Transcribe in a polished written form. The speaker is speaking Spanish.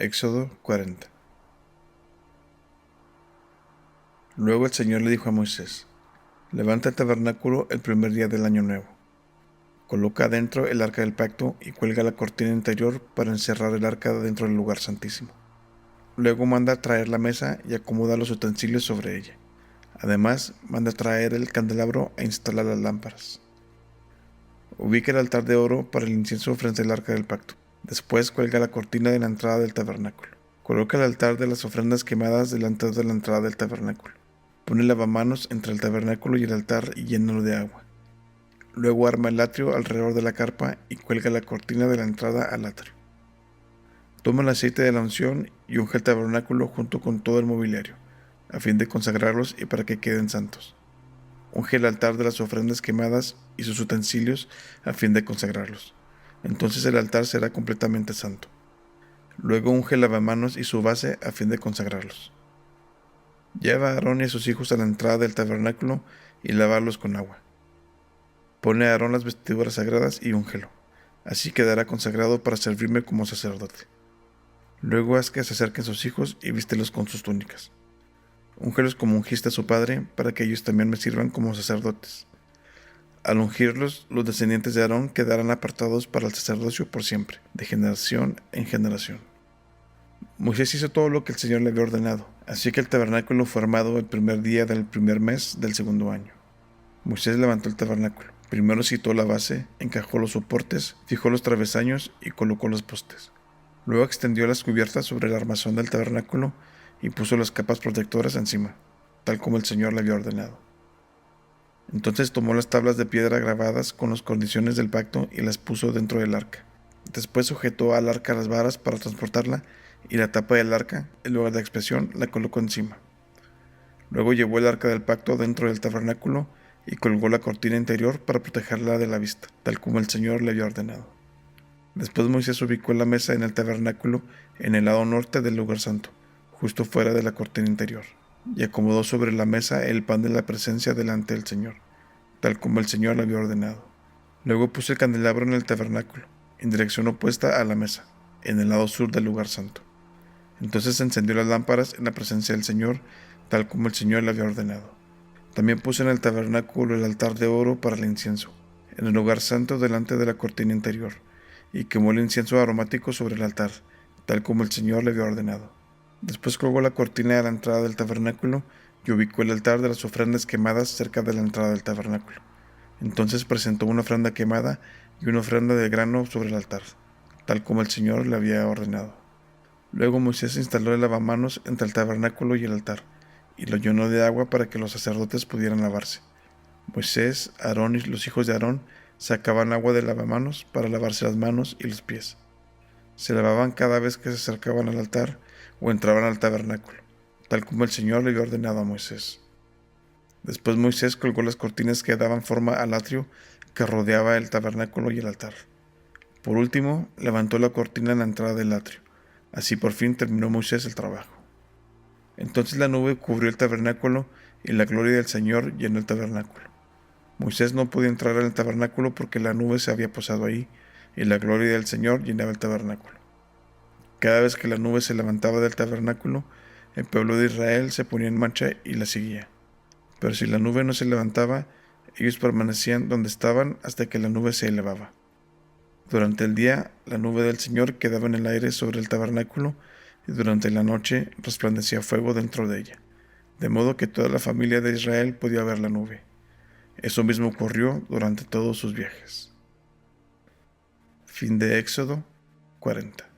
Éxodo 40. Luego el Señor le dijo a Moisés: Levanta el tabernáculo el primer día del año nuevo. Coloca adentro el arca del pacto y cuelga la cortina interior para encerrar el arca dentro del lugar santísimo. Luego manda traer la mesa y acomoda los utensilios sobre ella. Además, manda traer el candelabro e instalar las lámparas. Ubica el altar de oro para el incienso frente al arca del pacto. Después cuelga la cortina de la entrada del tabernáculo. Coloca el altar de las ofrendas quemadas delante de la entrada del tabernáculo. Pone el lavamanos entre el tabernáculo y el altar y llénalo de agua. Luego arma el atrio alrededor de la carpa y cuelga la cortina de la entrada al atrio. Toma el aceite de la unción y unge el tabernáculo junto con todo el mobiliario, a fin de consagrarlos y para que queden santos. Unge el altar de las ofrendas quemadas y sus utensilios a fin de consagrarlos. Entonces el altar será completamente santo. Luego unge el lavamanos y su base a fin de consagrarlos. Lleva a Aarón y a sus hijos a la entrada del tabernáculo y lavarlos con agua. Pone a Aarón las vestiduras sagradas y úngelo. Así quedará consagrado para servirme como sacerdote. Luego haz que se acerquen sus hijos y vístelos con sus túnicas. Úngelos como ungiste a su padre, para que ellos también me sirvan como sacerdotes. Al ungirlos, los descendientes de Aarón quedarán apartados para el sacerdocio por siempre, de generación en generación. Moisés hizo todo lo que el Señor le había ordenado, así que el tabernáculo fue armado el primer día del primer mes del segundo año. Moisés levantó el tabernáculo. Primero citó la base, encajó los soportes, fijó los travesaños y colocó los postes. Luego extendió las cubiertas sobre el armazón del tabernáculo y puso las capas protectoras encima, tal como el Señor le había ordenado. Entonces tomó las tablas de piedra grabadas con las condiciones del pacto y las puso dentro del arca. Después sujetó al arca las varas para transportarla y la tapa del arca, en lugar de expresión, la colocó encima. Luego llevó el arca del pacto dentro del tabernáculo y colgó la cortina interior para protegerla de la vista, tal como el Señor le había ordenado. Después Moisés ubicó la mesa en el tabernáculo en el lado norte del lugar santo, justo fuera de la cortina interior, y acomodó sobre la mesa el pan de la presencia delante del Señor, tal como el Señor le había ordenado. Luego puso el candelabro en el tabernáculo, en dirección opuesta a la mesa, en el lado sur del lugar santo. Entonces encendió las lámparas en la presencia del Señor, tal como el Señor le había ordenado. También puso en el tabernáculo el altar de oro para el incienso, en el lugar santo delante de la cortina interior, y quemó el incienso aromático sobre el altar, tal como el Señor le había ordenado. Después colgó la cortina a la entrada del tabernáculo y ubicó el altar de las ofrendas quemadas cerca de la entrada del tabernáculo. Entonces presentó una ofrenda quemada y una ofrenda de grano sobre el altar, tal como el Señor le había ordenado. Luego Moisés instaló el lavamanos entre el tabernáculo y el altar, y lo llenó de agua para que los sacerdotes pudieran lavarse. Moisés, Aarón y los hijos de Aarón sacaban agua del lavamanos para lavarse las manos y los pies. Se lavaban cada vez que se acercaban al altar o entraban al tabernáculo, tal como el Señor le había ordenado a Moisés. Después Moisés colgó las cortinas que daban forma al atrio que rodeaba el tabernáculo y el altar. Por último, levantó la cortina en la entrada del atrio. Así por fin terminó Moisés el trabajo. Entonces la nube cubrió el tabernáculo y la gloria del Señor llenó el tabernáculo. Moisés no podía entrar en el tabernáculo porque la nube se había posado ahí y la gloria del Señor llenaba el tabernáculo. Cada vez que la nube se levantaba del tabernáculo, el pueblo de Israel se ponía en marcha y la seguía. Pero si la nube no se levantaba, ellos permanecían donde estaban hasta que la nube se elevaba. Durante el día, la nube del Señor quedaba en el aire sobre el tabernáculo y durante la noche resplandecía fuego dentro de ella, de modo que toda la familia de Israel podía ver la nube. Eso mismo ocurrió durante todos sus viajes. Fin de Éxodo 40.